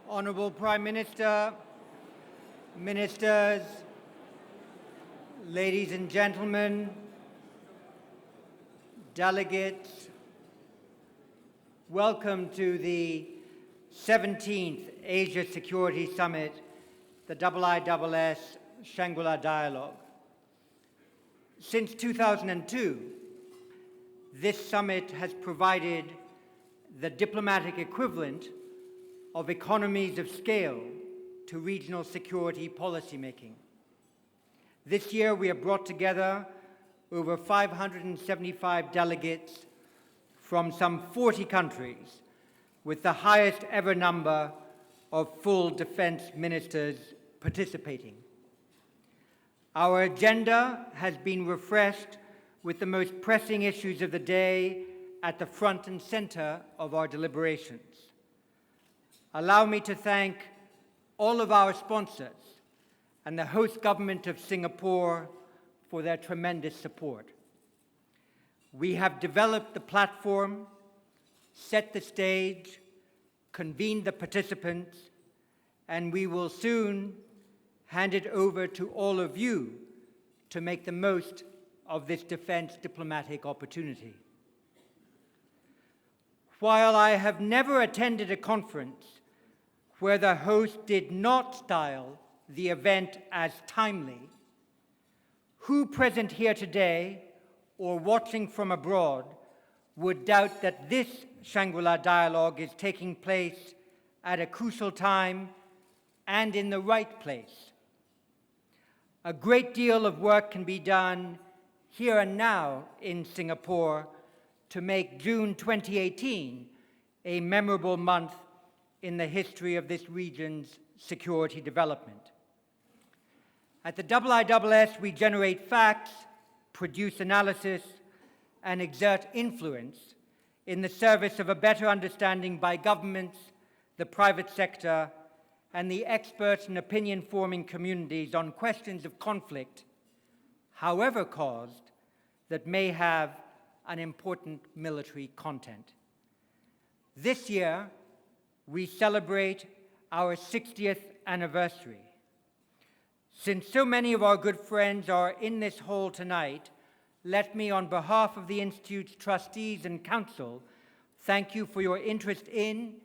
Honorable Prime Minister, Ministers, ladies and gentlemen, delegates, welcome to the 17th Asia Security Summit, the IISS Shangri-La Dialogue. Since 2002, this summit has provided the diplomatic equivalent of economies of scale to regional security policymaking. This year, we have brought together over 575 delegates from some 40 countries, with the highest ever number of full defense ministers participating. Our agenda has been refreshed with the most pressing issues of the day at the front and center of our deliberations. Allow me to thank all of our sponsors and the host government of Singapore for their tremendous support. We have developed the platform, set the stage, convened the participants, and we will soon hand it over to all of you to make the most of this defense diplomatic opportunity. While I have never attended a conference where the host did not style the event as timely, who present here today or watching from abroad would doubt that this Shangri-La Dialogue is taking place at a crucial time and in the right place? A great deal of work can be done here and now in Singapore to make June 2018 a memorable month in the history of this region's security development. At the IISS, we generate facts, produce analysis, and exert influence in the service of a better understanding by governments, the private sector, and the experts and opinion-forming communities on questions of conflict, however caused, that may have an important military content. This year, we celebrate our 60th anniversary. Since so many of our good friends are in this hall tonight, let me, on behalf of the Institute's trustees and council, thank you for your interest in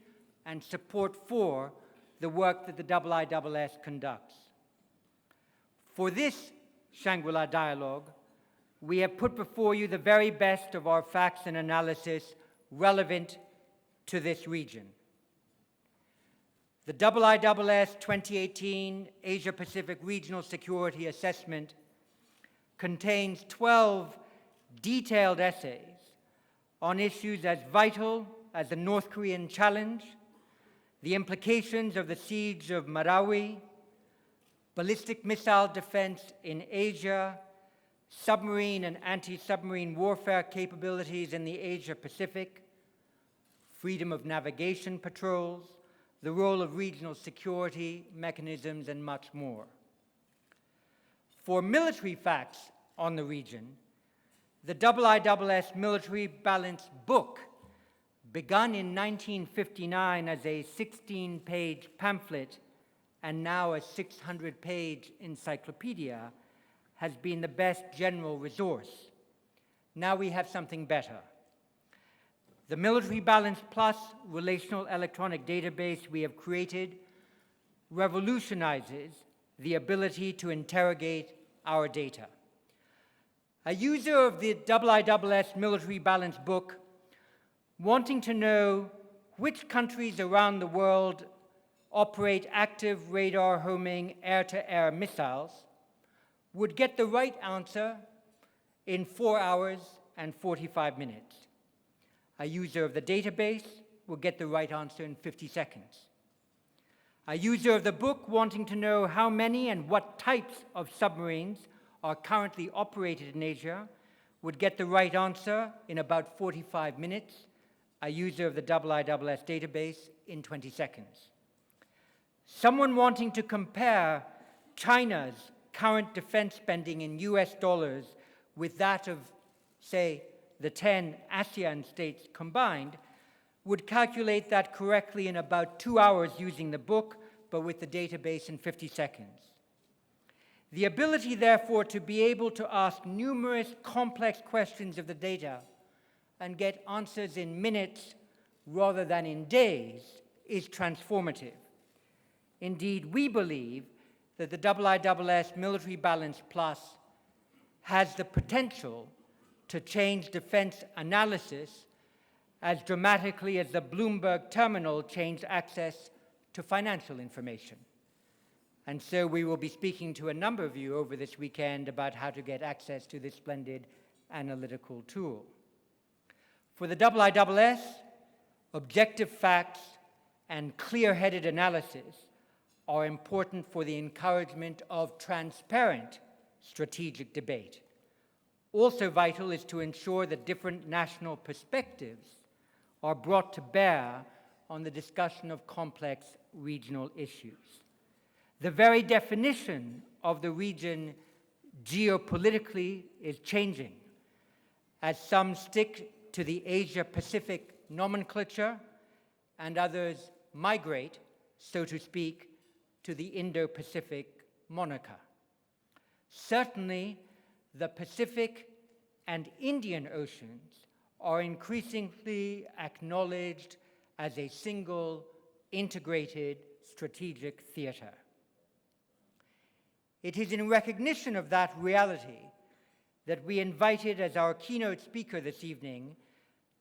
and support for the work that the IISS conducts. For this Shangri-La Dialogue, we have put before you the very best of our facts and analysis relevant to this region. The IISS 2018 Asia-Pacific Regional Security Assessment contains 12 detailed essays on issues as vital as the North Korean challenge, the implications of the siege of Marawi, ballistic missile defense in Asia, submarine and anti-submarine warfare capabilities in the Asia-Pacific, freedom of navigation patrols, the role of regional security mechanisms, and much more. For military facts on the region, the IISS Military Balance Book, begun in 1959 as a 16-page pamphlet and now a 600-page encyclopedia, has been the best general resource. Now we have something better. The Military Balance Plus relational electronic database we have created revolutionizes the ability to interrogate our data. A user of the IISS Military Balance Book wanting to know which countries around the world operate active radar homing air-to-air missiles would get the right answer in 4 hours and 45 minutes. A user of the database will get the right answer in 50 seconds. A user of the book wanting to know how many and what types of submarines are currently operated in Asia would get the right answer in about 45 minutes. A user of the IISS database in 20 seconds. Someone wanting to compare China's current defense spending in US dollars with that of, say, the 10 Asean states combined would calculate that correctly in about 2 hours using the book, but with the database in 50 seconds. The ability, therefore, to be able to ask numerous complex questions of the data and get answers in minutes rather than in days is transformative. Indeed, we believe that the IISS Military Balance Plus has the potential to change defense analysis as dramatically as the Bloomberg terminal changed access to financial information. And so we will be speaking to a number of you over this weekend about how to get access to this splendid analytical tool. For the IISS, objective facts and clear-headed analysis are important for the encouragement of transparent strategic debate. Also vital is to ensure that different national perspectives are brought to bear on the discussion of complex regional issues. The very definition of the region geopolitically is changing, as some stick to the Asia-Pacific nomenclature and others migrate, so to speak, to the Indo-Pacific moniker. Certainly, the Pacific and Indian Oceans are increasingly acknowledged as a single, integrated strategic theater. It is in recognition of that reality that we invited as our keynote speaker this evening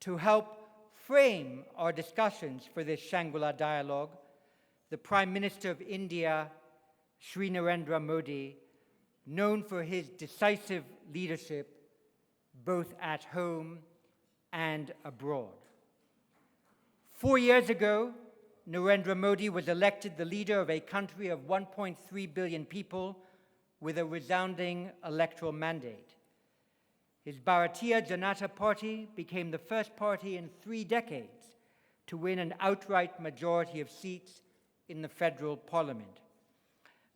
to help frame our discussions for this Shangri-La Dialogue, the Prime Minister of India, Shri Narendra Modi, known for his decisive leadership both at home and abroad. 4 years ago, Narendra Modi was elected the leader of a country of 1.3 billion people with a resounding electoral mandate. His Bharatiya Janata Party became the first party in 3 decades to win an outright majority of seats in the federal parliament.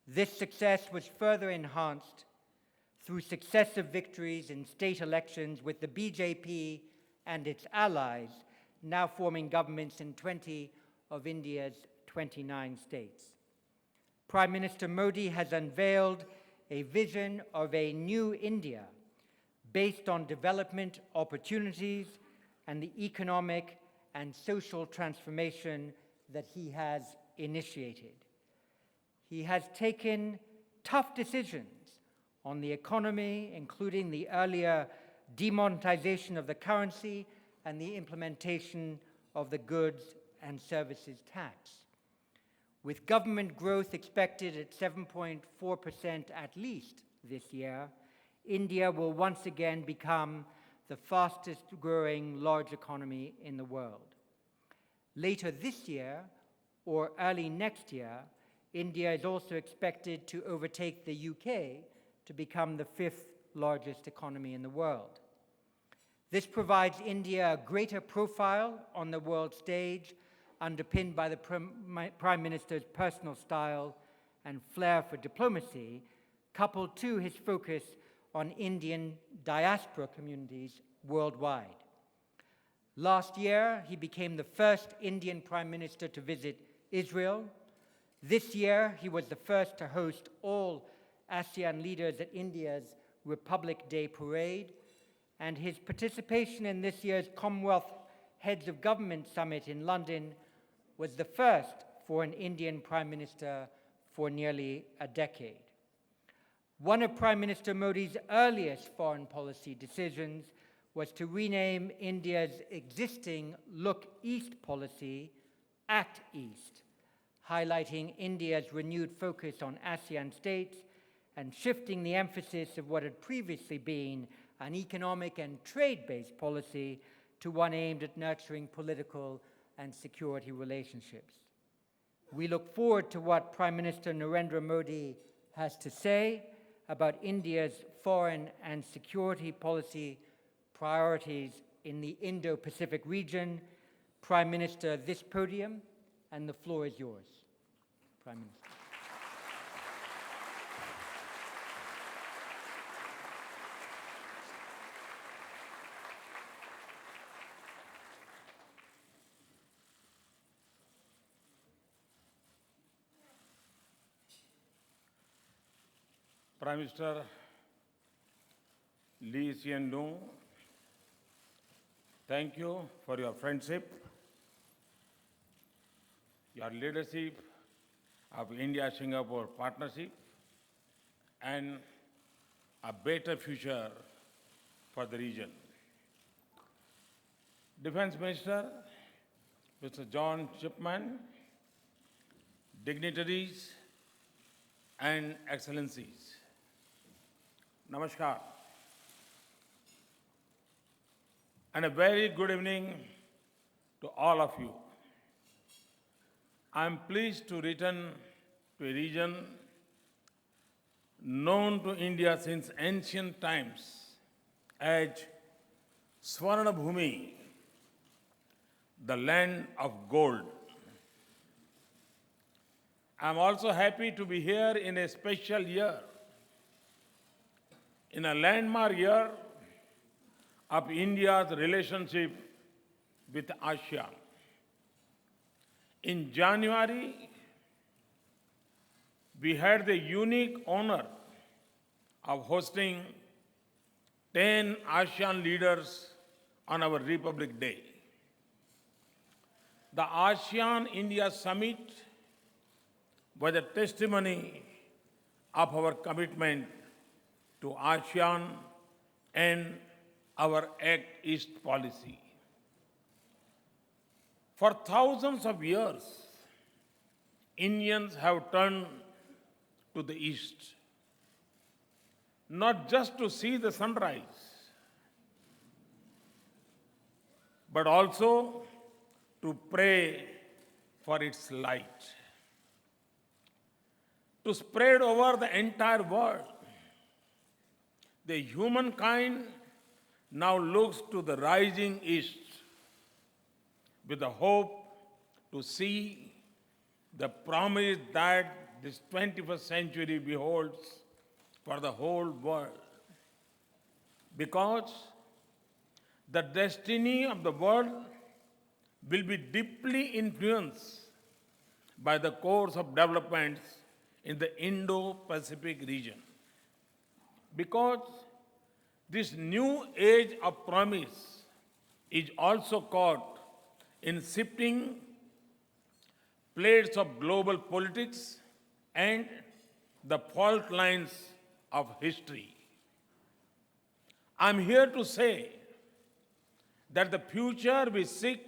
This success was further enhanced through successive victories in state elections, with the BJP and its allies now forming governments in 20 of India's 29 states. Prime Minister Modi has unveiled a vision of a new India based on development opportunities and the economic and social transformation that he has initiated. He has taken tough decisions on the economy, including the earlier demonetization of the currency and the implementation of the goods and services tax. With government growth expected at 7.4% at least this year, India will once again become the fastest growing large economy in the world. Later this year, or early next year, India is also expected to overtake the UK to become the 5th largest economy in the world. This provides India a greater profile on the world stage, underpinned by the Prime Minister's personal style and flair for diplomacy, coupled to his focus on Indian diaspora communities worldwide. Last year, he became the first Indian Prime Minister to visit Israel. This year, he was the first to host all ASEAN leaders at India's Republic Day parade, and his participation in this year's Commonwealth Heads of Government Summit in London was the first for an Indian Prime Minister for nearly a decade. One of Prime Minister Modi's earliest foreign policy decisions was to rename India's existing Look East policy Act East, highlighting India's renewed focus on ASEAN states and shifting the emphasis of what had previously been an economic and trade-based policy to one aimed at nurturing political and security relationships. We look forward to what Prime Minister Narendra Modi has to say about India's foreign and security policy priorities in the Indo-Pacific region. Prime Minister, this podium and the floor is yours. Prime Minister. Prime Minister Lee Hsien Loong, thank you for your friendship, your leadership of India-Singapore partnership, and a better future for the region. Defense Minister, Mr. John Shipman, dignitaries and excellencies, Namaskar. And a very good evening to all of you. I am pleased to return to a region known to India since ancient times as Swarna Bhumi, the land of gold. I am also happy to be here in a special year, in a landmark year of India's relationship with Asean. In January, we had the unique honor of hosting 10 ASEAN leaders on our Republic Day. The ASEAN-India Summit was a testimony of our commitment to ASEAN and our Act East policy. For thousands of years, Indians have turned to the East, not just to see the sunrise, but also to pray for its light, to spread over the entire world. The humankind now looks to the rising East with the hope to see the promise that this 21st century beholds for the whole world. Because the destiny of the world will be deeply influenced by the course of developments in the Indo-Pacific region. Because this new age of promise is also caught in shifting plates of global politics and the fault lines of history. I'm here to say that the future we seek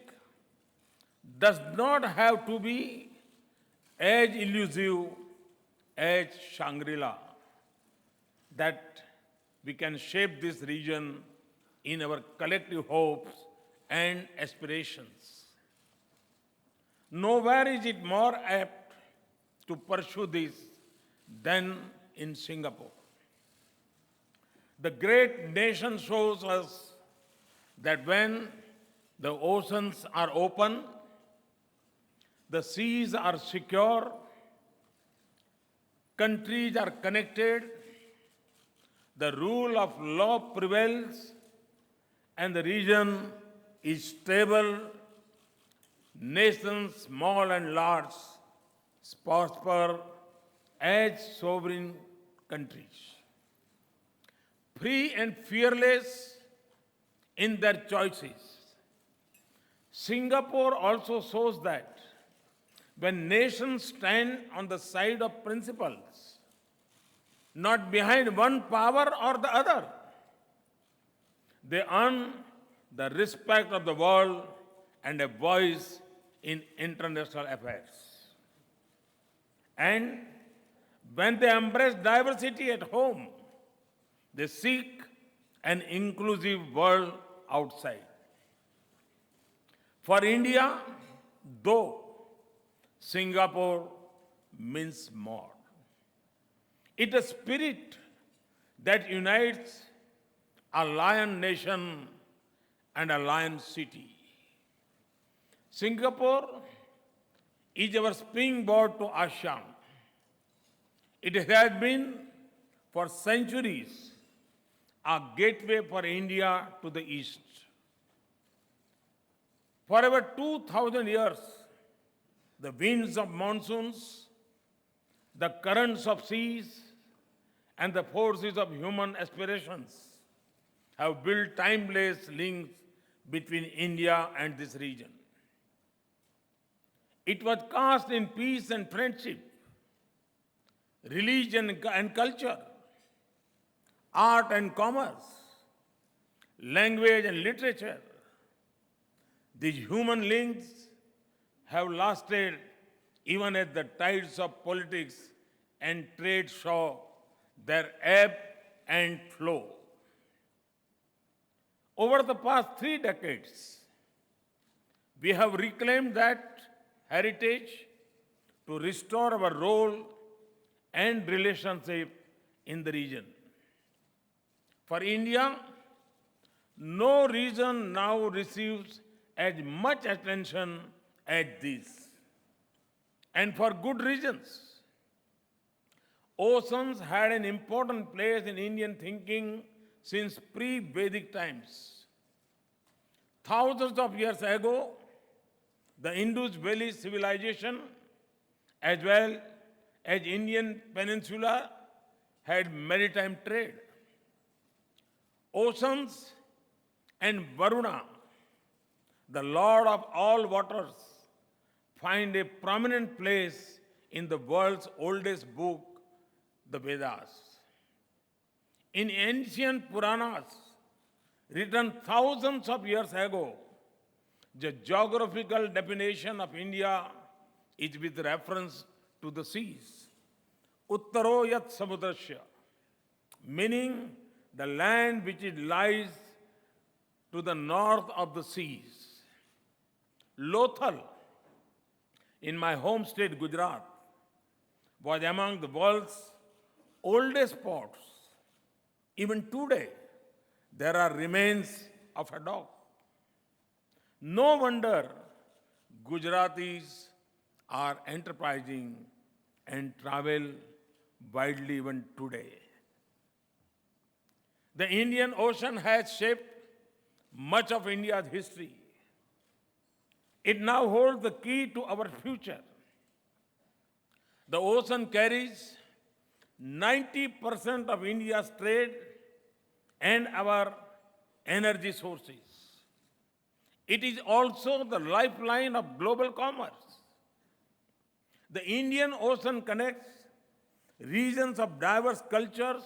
does not have to be as elusive as Shangri-La, that we can shape this region in our collective hopes and aspirations. Nowhere is it more apt to pursue this than in Singapore. The great nation shows us that when the oceans are open, the seas are secure, countries are connected, the rule of law prevails, and the region is stable, nations, small and large, prosper as sovereign countries. Free and fearless in their choices. Singapore also shows that when nations stand on the side of principles, not behind one power or the other, they earn the respect of the world and a voice in international affairs. And when they embrace diversity at home, they seek an inclusive world outside. For India, though, Singapore means more. It's a spirit that unites a lion nation and a lion city. Singapore is our springboard to ASEAN. It has been for centuries a gateway for India to the East. For over 2,000 years, the winds of monsoons, the currents of seas, and the forces of human aspirations have built timeless links between India and this region. It was cast in peace and friendship, religion and culture, art and commerce, language and literature. These human links have lasted even as the tides of politics and trade show their ebb and flow. Over the past 3 decades, we have reclaimed that heritage to restore our role and relationship in the region. For India, no region now receives as much attention as this, and for good reasons. Oceans had an important place in Indian thinking since pre-Vedic times. Thousands of years ago, the Indus Valley civilization, as well as Indian peninsula, had maritime trade. Oceans and Varuna, the Lord of all waters, find a prominent place in the world's oldest book, the Vedas. In ancient Puranas, written thousands of years ago, the geographical definition of India is with reference to the seas. Uttaro yat samudrasya, meaning the land which lies to the north of the seas. Lothal, in my home state Gujarat, was among the world's oldest ports. Even today, there are remains of a dock. No wonder Gujaratis are enterprising and travel widely even today. The Indian Ocean has shaped much of India's history. It now holds the key to our future. The ocean carries 90% of India's trade and our energy sources. It is also the lifeline of global commerce. The Indian Ocean connects regions of diverse cultures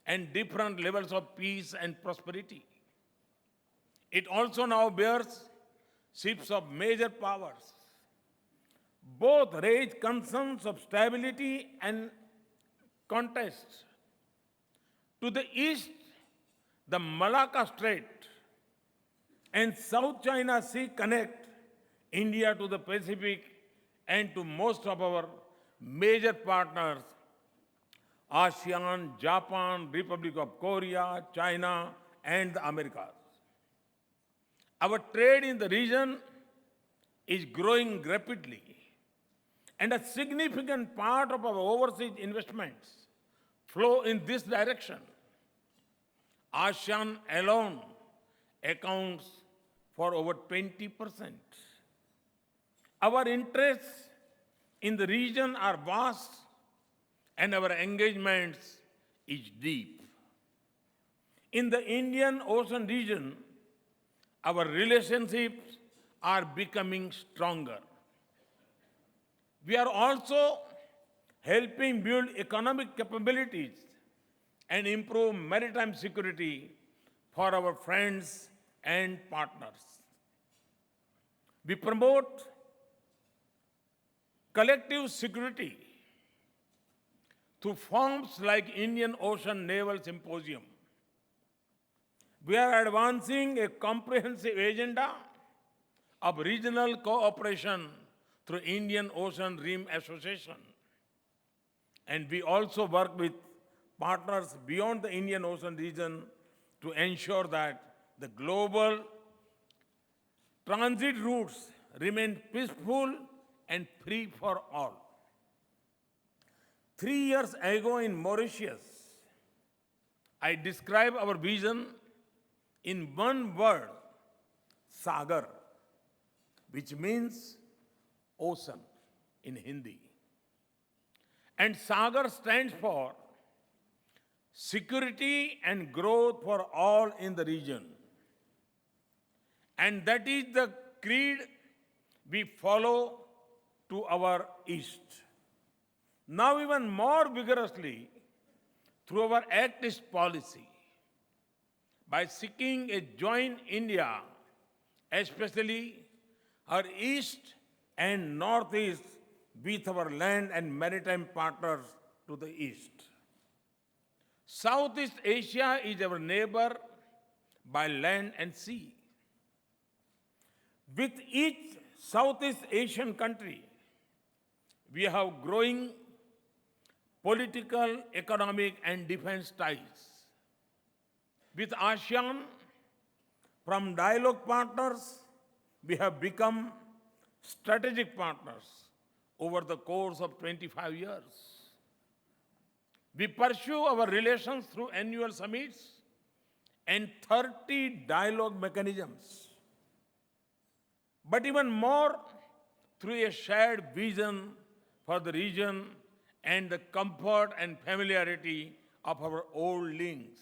and different levels of peace and prosperity. It also now bears ships of major powers. Both raise concerns of stability and contest. To the east, the Malacca Strait and South China Sea connect India to the Pacific and to most of our major partners, ASEAN, Japan, Republic of Korea, China, and the Americas. Our trade in the region is growing rapidly, and a significant part of our overseas investments flow in this direction. ASEAN alone accounts for over 20%. Our interests in the region are vast and our engagements is deep. In the Indian Ocean region, our relationships are becoming stronger. We are also helping build economic capabilities and improve maritime security for our friends and partners. We promote collective security through forums like Indian Ocean Naval Symposium. We are advancing a comprehensive agenda of regional cooperation through Indian Ocean Rim Association. And we also work with partners beyond the Indian Ocean region to ensure that the global transit routes remain peaceful and free for all. 3 years ago in Mauritius, I described our vision in one word, Sagar, which means ocean in Hindi. And Sagar stands for security and growth for all in the region. And that is the creed we follow to our east. Now, even more vigorously, through our Act East policy, by seeking a joint India, especially our east and northeast, with our land and maritime partners to the east. Southeast Asia is our neighbor by land and sea. With each Southeast Asian country, we have growing political, economic, and defense ties. With ASEAN, from dialogue partners, we have become strategic partners over the course of 25 years. We pursue our relations through annual summits and 30 dialogue mechanisms, but even more through a shared vision for the region and the comfort and familiarity of our old links.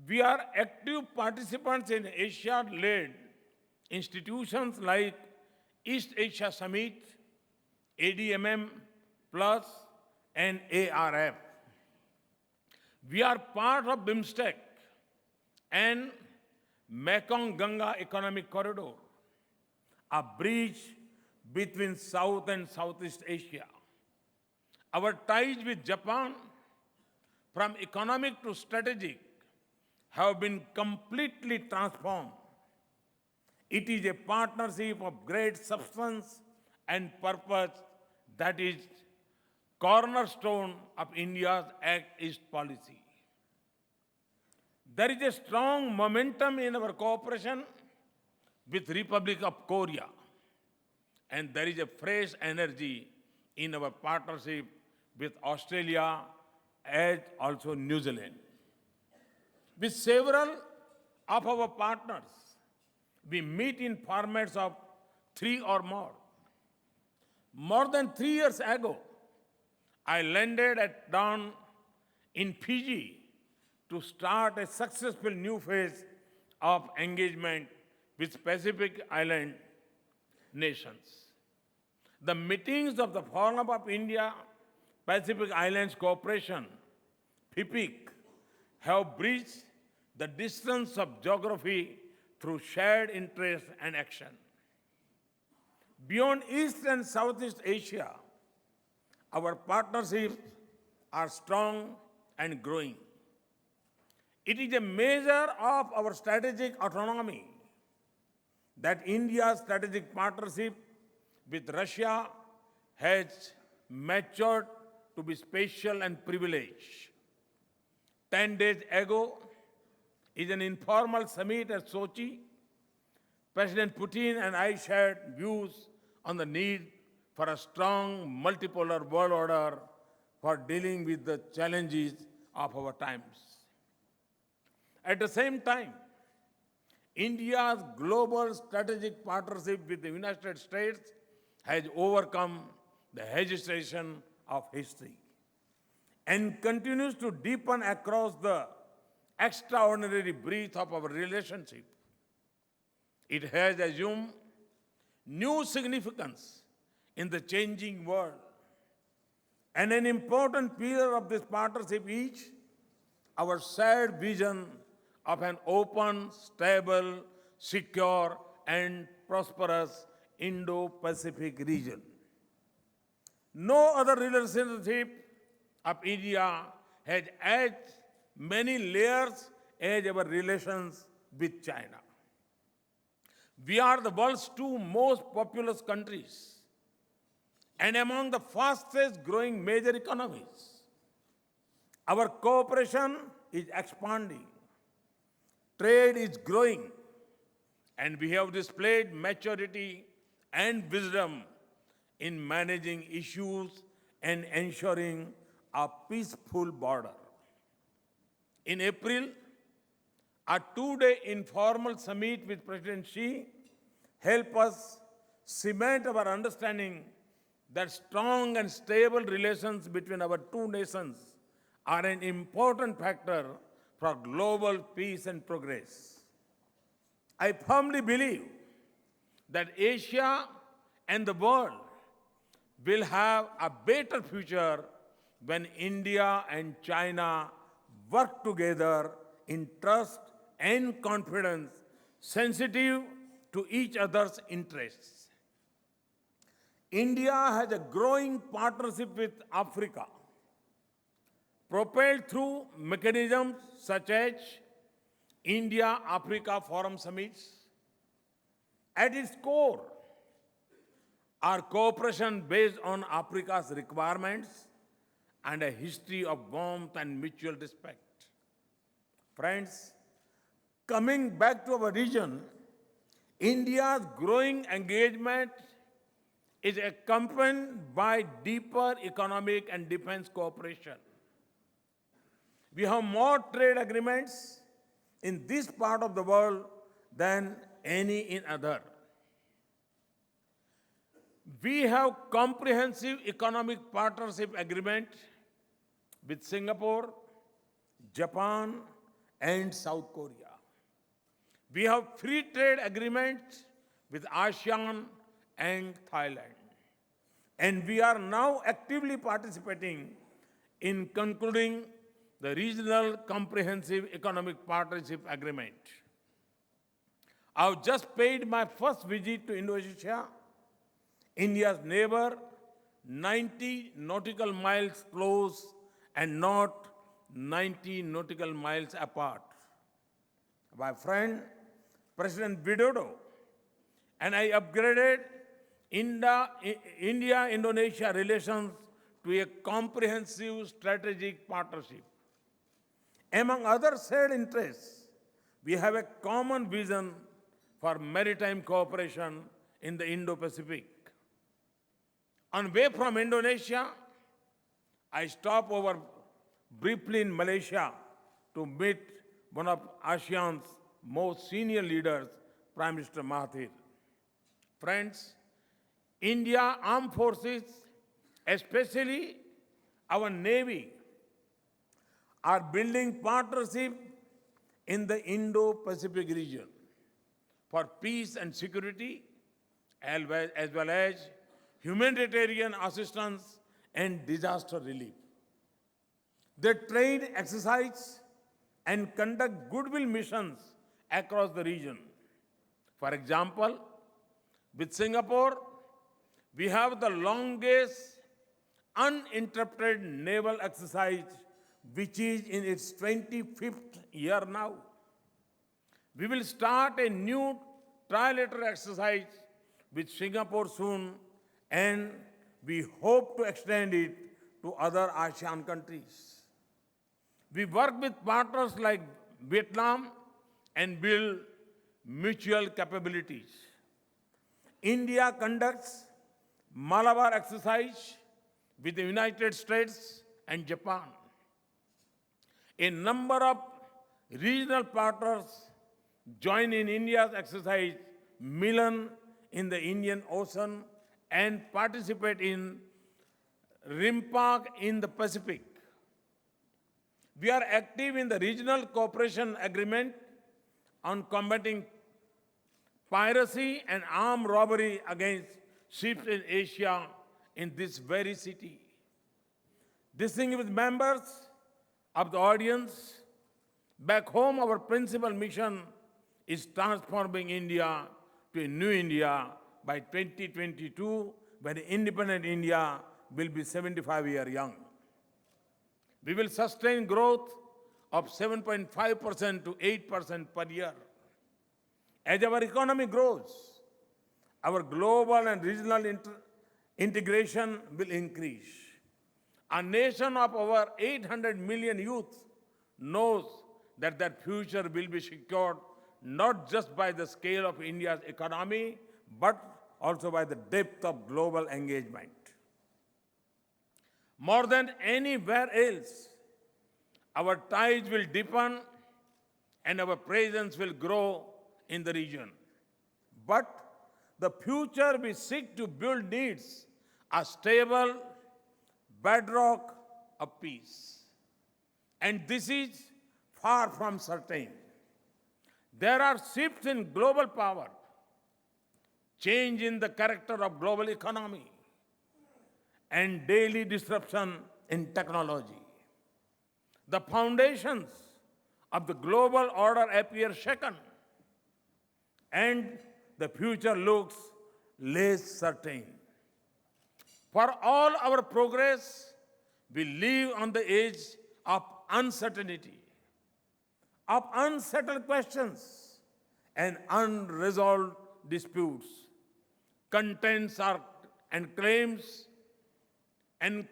We are active participants in Asia-led institutions like East Asia Summit, ADMM Plus, and ARF. We are part of BIMSTEC and Mekong-Ganga Economic Corridor, a bridge between South and Southeast Asia. Our ties with Japan, from economic to strategic, have been completely transformed. It is a partnership of great substance and purpose that is cornerstone of India's Act East policy. There is a strong momentum in our cooperation with Republic of Korea, and there is a fresh energy in our partnership with Australia as also New Zealand. With several of our partners, we meet in formats of 3 or more. More than 3 years ago, I landed at dawn in Fiji to start a successful new phase of engagement with Pacific Island nations. The meetings of the Forum of India Pacific Islands Cooperation, FIPIC, have bridged the distance of geography through shared interest and action. Beyond East and Southeast Asia, our partnerships are strong and growing. It is a measure of our strategic autonomy that India's strategic partnership with Russia has matured to be special and privileged. 10 days ago, in an informal summit at Sochi, President Putin and I shared views on the need for a strong multipolar world order for dealing with the challenges of our times. At the same time, India's global strategic partnership with the United States has overcome the hesitation of history and continues to deepen across the extraordinary breadth of our relationship. It has assumed new significance in the changing world. And an important pillar of this partnership is our shared vision of an open, stable, secure, and prosperous Indo-Pacific region. No other relationship of India has as many layers as our relations with China. We are the world's 2 most populous countries and among the fastest growing major economies. Our cooperation is expanding, trade is growing, and we have displayed maturity and wisdom in managing issues and ensuring a peaceful border. In April, a 2-day informal summit with President Shri helped us cement our understanding that strong and stable relations between our 2 nations are an important factor for global peace and progress. I firmly believe that Asia and the world will have a better future when India and China work together in trust and confidence, sensitive to each other's interests. India has a growing partnership with Africa, propelled through mechanisms such as India-Africa Forum Summits. At its core, our cooperation based on Africa's requirements and a history of warmth and mutual respect. Friends, coming back to our region, India's growing engagement is accompanied by deeper economic and defense cooperation. We have more trade agreements in this part of the world than any in other. We have comprehensive economic partnership agreement with Singapore, Japan, and South Korea. We have free trade agreements with Asean and Thailand. And we are now actively participating in concluding the Regional Comprehensive Economic Partnership Agreement. I've just paid my first visit to Indonesia, India's neighbor, 90 nautical miles close and not 90 nautical miles apart. My friend, President Widodo, and I upgraded India-Indonesia relations to a comprehensive strategic partnership. Among other shared interests, we have a common vision for maritime cooperation in the Indo-Pacific. On way from Indonesia, I stopped over briefly in Malaysia to meet one of ASEAN's most senior leaders, Prime Minister Mahathir. Friends, India Armed Forces, especially our Navy, are building partnership in the Indo-Pacific region for peace and security, as well as humanitarian assistance and disaster relief. They train, exercise, and conduct goodwill missions across the region. For example, with Singapore, we have the longest uninterrupted naval exercise, which is in its 25th year now. We will start a new trilateral exercise with Singapore soon, and we hope to extend it to other ASEAN countries. We work with partners like Vietnam and build mutual capabilities. India conducts Malabar exercise with the United States and Japan. A number of regional partners join in India's exercise Milan in the Indian Ocean and participate in RIMPAC in the Pacific. We are active in the Regional Cooperation Agreement on combating piracy and armed robbery against ships in Asia in this very city. Distinguished members of the audience, back home our principal mission is transforming India to a new India by 2022, when independent India will be 75 years young. We will sustain growth of 7.5% to 8% per year. As our economy grows, our global and regional integration will increase. A nation of over 800 million youth knows that their future will be secured not just by the scale of India's economy, but also by the depth of global engagement. More than anywhere else, our ties will deepen and our presence will grow in the region. But the future we seek to build needs a stable bedrock of peace. And this is far from certain. There are shifts in global power, change in the character of global economy, and daily disruption in technology. The foundations of the global order appear shaken, and the future looks less certain. For all our progress, we live on the edge of uncertainty, of unsettled questions and unresolved disputes, contents are, and claims, and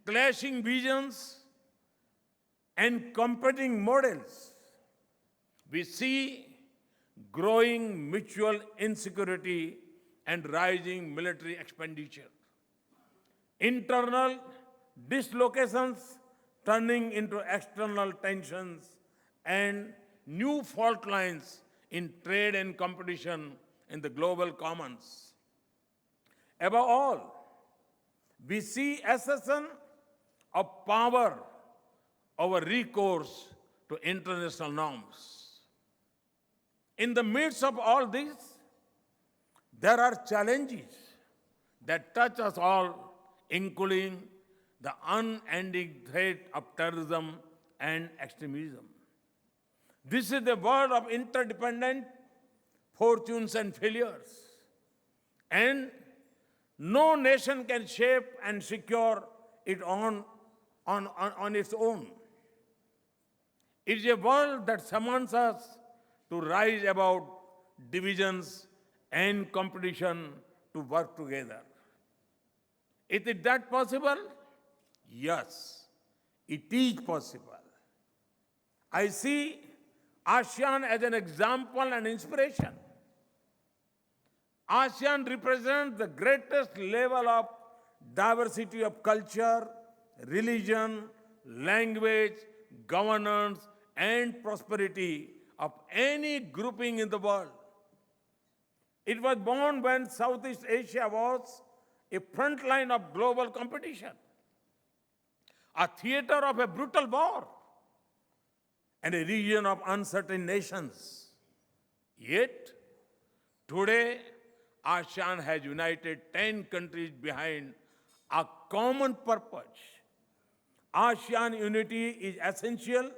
clashing visions and competing models. We see growing mutual insecurity and rising military expenditure. Internal dislocations turning into external tensions and new fault lines in trade and competition in the global commons. Above all, we see accession of power over recourse to international norms. In the midst of all this, there are challenges that touch us all, including the unending threat of terrorism and extremism. This is the world of interdependent fortunes and failures. And no nation can shape and secure it on its own. It is a world that summons us to rise above divisions and competition to work together. Is that possible? Yes, it is possible. I see ASEAN as an example and inspiration. ASEAN represents the greatest level of diversity of culture, religion, language, governance, and prosperity of any grouping in the world. It was born when Southeast Asia was a front line of global competition, a theater of a brutal war, and a region of uncertain nations. Yet, today, ASEAN has united 10 countries behind a common purpose. ASEAN unity is essential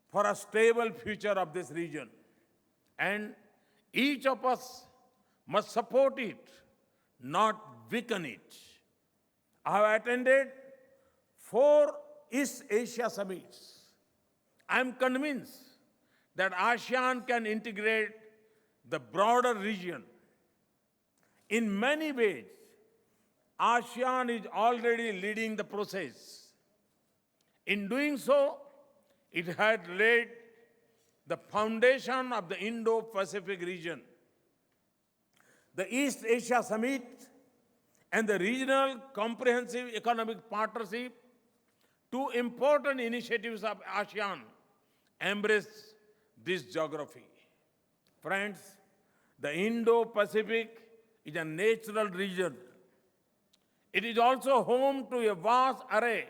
for a stable future of this region, and each of us must support it, not weaken it. I have attended 4 East Asia summits. I am convinced that ASEAN can integrate the broader region. In many ways, ASEAN is already leading the process. In doing so, it has laid the foundation of the Indo-Pacific region. The East Asia Summit and the Regional Comprehensive Economic Partnership, 2 important initiatives of ASEAN, embrace this geography. Friends, the Indo-Pacific is a natural region. It is also home to a vast array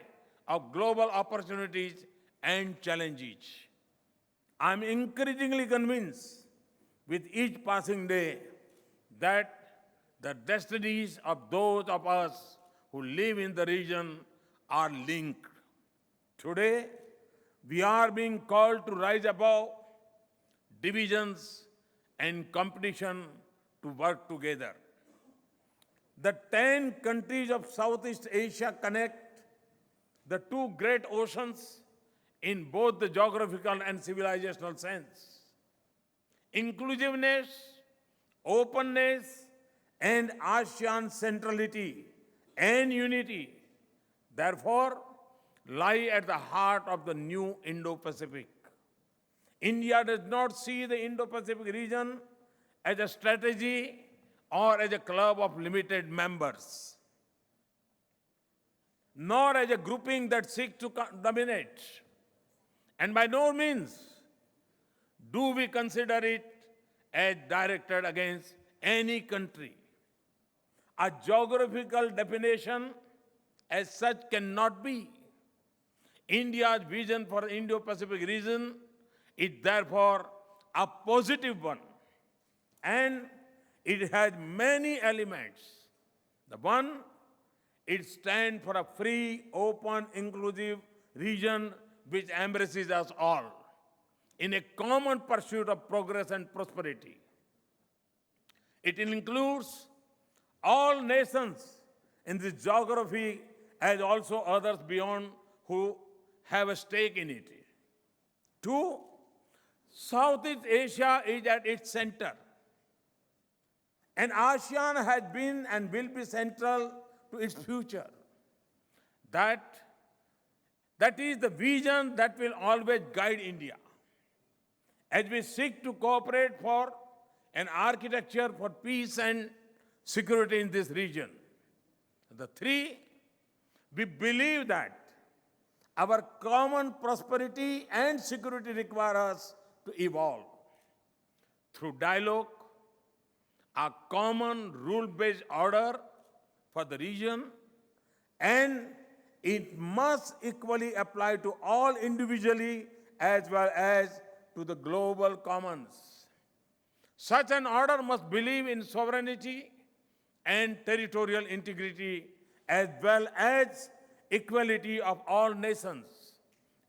of global opportunities and challenges. I am increasingly convinced with each passing day that the destinies of those of us who live in the region are linked. Today, we are being called to rise above divisions and competition to work together. The 10 countries of Southeast Asia connect the 2 great oceans in both the geographical and civilizational sense. Inclusiveness, openness, and ASEAN centrality and unity, therefore, lie at the heart of the new Indo-Pacific. India does not see the Indo-Pacific region as a strategy or as a club of limited members, nor as a grouping that seeks to dominate. And by no means do we consider it as directed against any country. A geographical definition as such cannot be. India's vision for the Indo-Pacific region is therefore a positive one, and it has many elements. The one, it stands for a free, open, inclusive region which embraces us all in a common pursuit of progress and prosperity. It includes all nations in this geography as also others beyond who have a stake in it. Two, Southeast Asia is at its center. And ASEAN has been and will be central to its future. That is the vision that will always guide India as we seek to cooperate for an architecture for peace and security in this region. The three, we believe that our common prosperity and security require us to evolve through dialogue, a common rule-based order for the region, and it must equally apply to all individually as well as to the global commons. Such an order must believe in sovereignty and territorial integrity as well as equality of all nations,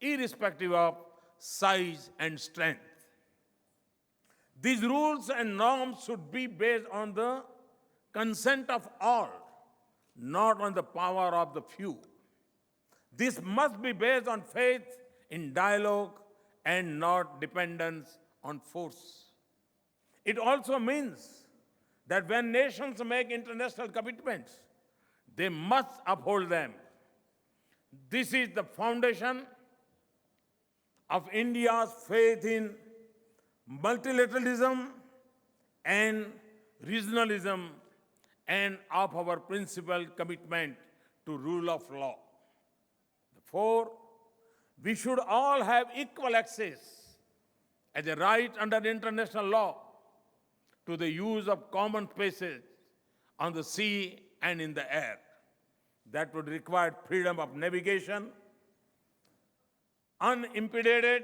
irrespective of size and strength. These rules and norms should be based on the consent of all, not on the power of the few. This must be based on faith in dialogue and not dependence on force. It also means that when nations make international commitments, they must uphold them. This is the foundation of India's faith in multilateralism and regionalism and of our principal commitment to rule of law. Four, we should all have equal access as a right under international law to the use of common spaces on the sea and in the air. That would require freedom of navigation, unimpeded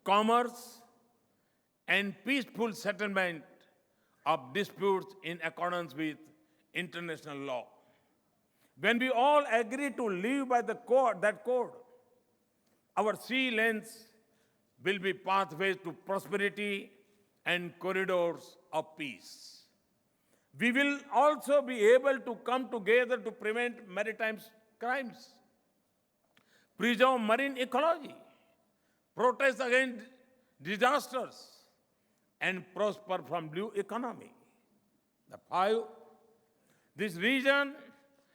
commerce, and peaceful settlement of disputes in accordance with international law. When we all agree to live by that code, our sea lanes will be pathways to prosperity and corridors of peace. We will also be able to come together to prevent maritime crimes, preserve marine ecology, protest against disasters, and prosper from blue economy. The five, this region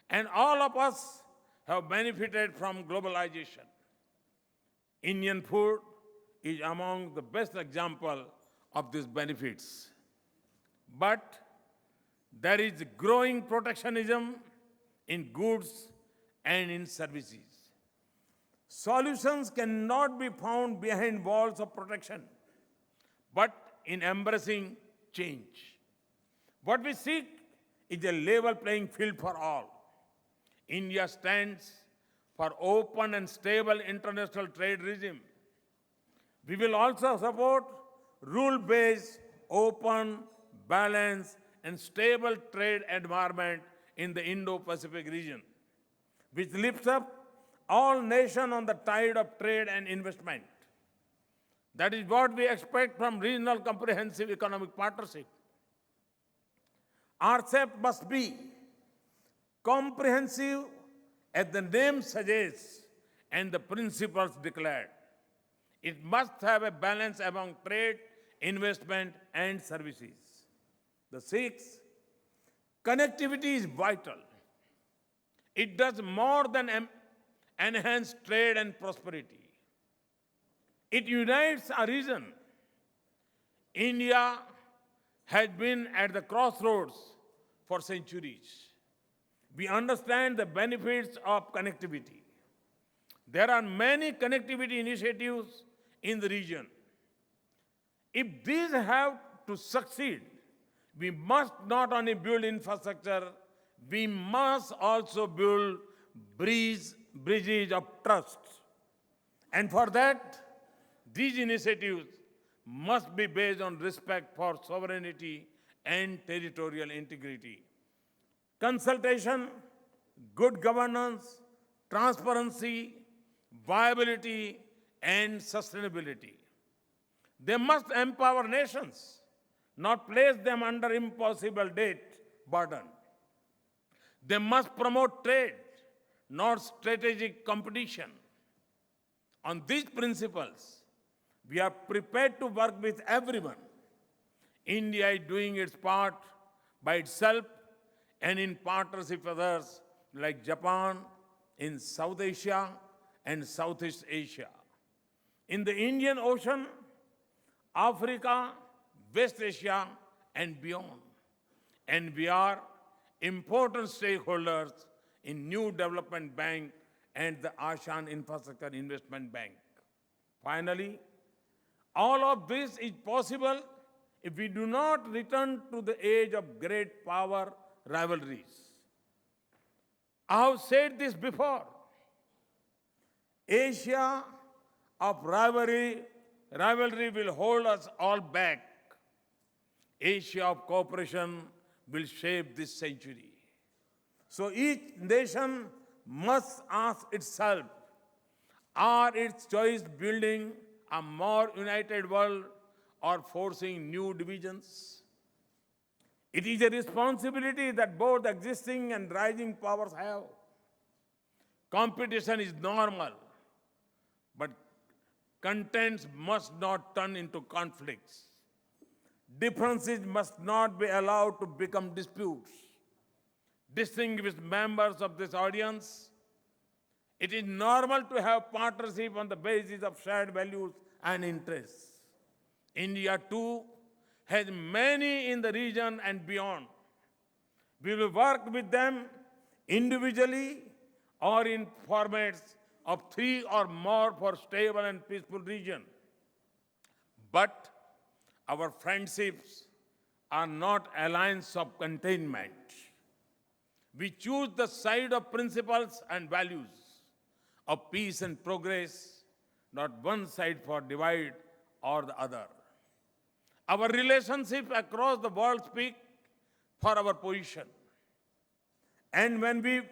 and all of us have benefited from globalization. Indian food is among the best example of these benefits. But there is growing protectionism in goods and in services. Solutions cannot be found behind walls of protection, but in embracing change. What we seek is a level playing field for all. India stands for open and stable international trade regime. We will also support rule-based, open, balanced, and stable trade environment in the Indo-Pacific region, which lifts up all nations on the tide of trade and investment. That is what we expect from regional comprehensive economic partnership. RCEP must be comprehensive as the name suggests and the principles declared. It must have a balance among trade, investment, and services. The sixth, connectivity is vital. It does more than enhance trade and prosperity. It unites a region. India has been at the crossroads for centuries. We understand the benefits of connectivity. There are many connectivity initiatives in the region. If these have to succeed, we must not only build infrastructure, we must also build bridges bridges of trust. And for that, these initiatives must be based on respect for sovereignty and territorial integrity. Consultation, good governance, transparency, viability, and sustainability. They must empower nations, not place them under impossible debt burden. They must promote trade, not strategic competition. On these principles, we are prepared to work with everyone. India is doing its part by itself and in partnership with others like Japan, in South Asia and Southeast Asia. In the Indian Ocean, Africa, West Asia, and beyond. And we are important stakeholders in New Development Bank and the Asean Infrastructure Investment Bank. Finally, all of this is possible if we do not return to the age of great power rivalries. I have said this before. Asia of rivalry will hold us all back. Asia of cooperation will shape this century. So each nation must ask itself, are its choice building a more united world or forcing new divisions? It is a responsibility that both existing and rising powers have. Competition is normal, but contents must not turn into conflicts. Differences must not be allowed to become disputes. Distinguished members of this audience, it is normal to have partnership on the basis of shared values and interests. India, too, has many in the region and beyond. We will work with them individually or in formats of 3 or more for stable and peaceful region. But our friendships are not alliances of containment. We choose the side of principles and values, of peace and progress, not one side for divide or the other. Our relationships across the world speak for our position. And when we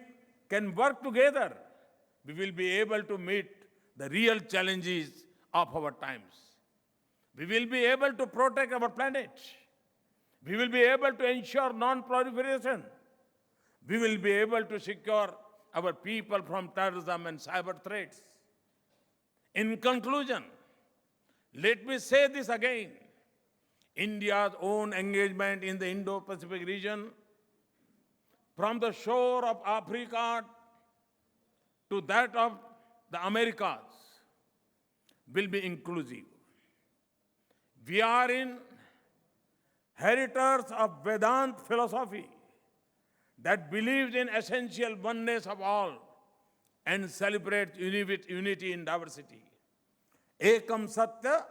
can work together, we will be able to meet the real challenges of our times. We will be able to protect our planet. We will be able to ensure non-proliferation. We will be able to secure our people from terrorism and cyber threats. In conclusion, let me say this again. India's own engagement in the Indo-Pacific region, from the shore of Africa to that of the Americas, will be inclusive. We are inheritors of Vedanta philosophy that believes in essential oneness of all and celebrates unity in diversity. Ekam satya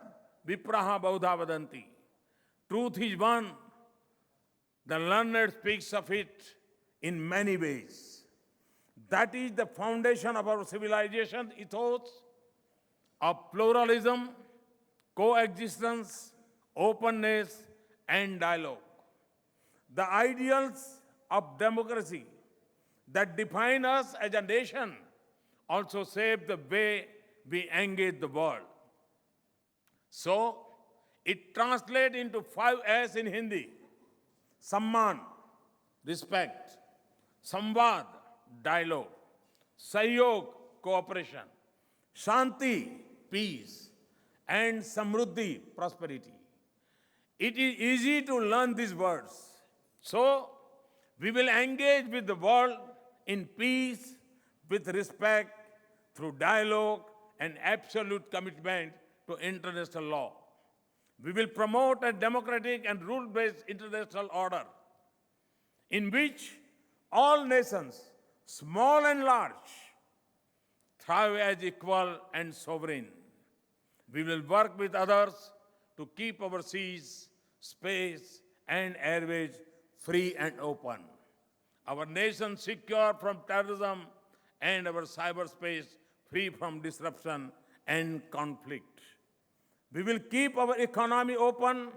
vipraha baudha vadanti. Truth is one. The learned speaks of it in many ways. That is the foundation of our civilization ethos of pluralism, coexistence, openness, and dialogue. The ideals of democracy that define us as a nation also shape the way we engage the world. So, it translates into 5 S in Hindi. Samman, respect. Samvad, dialogue. Sahyog, cooperation. Shanti, peace. And Samruddhi, prosperity. It is easy to learn these words. So, we will engage with the world in peace, with respect, through dialogue and absolute commitment to international law. We will promote a democratic and rule-based international order in which all nations, small and large, thrive as equal and sovereign. We will work with others to keep our seas, space, and airways free and open. Our nation secure from terrorism and our cyberspace free from disruption and conflict. We will keep our economy open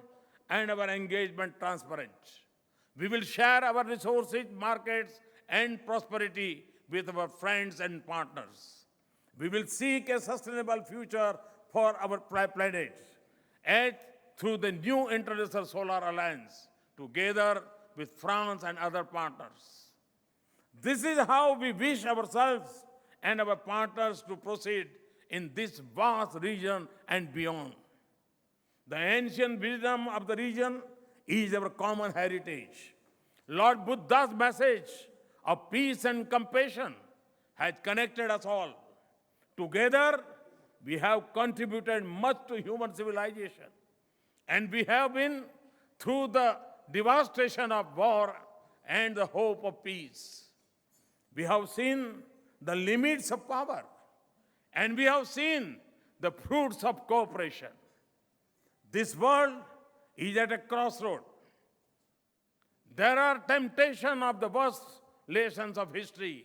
and our engagement transparent. We will share our resources, markets, and prosperity with our friends and partners. We will seek a sustainable future for our planet and through the new International Solar Alliance, together with France and other partners. This is how we wish ourselves and our partners to proceed in this vast region and beyond. The ancient wisdom of the region is our common heritage. Lord Buddha's message of peace and compassion has connected us all. Together, we have contributed much to human civilization, and we have been through the devastation of war and the hope of peace. We have seen the limits of power, and we have seen the fruits of cooperation. This world is at a crossroad. There are temptations of the worst lessons of history,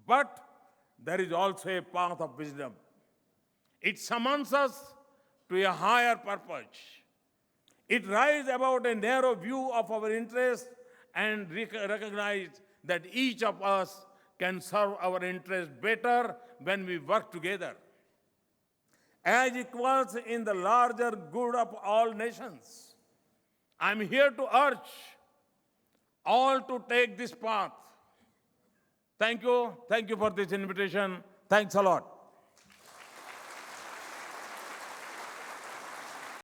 but there is also a path of wisdom. It summons us to a higher purpose. It rises above a narrow view of our interests and recognizes that each of us can serve our interests better when we work together. As equals in the larger good of all nations, I'm here to urge all to take this path. Thank you. Thank you for this invitation. Thanks a lot.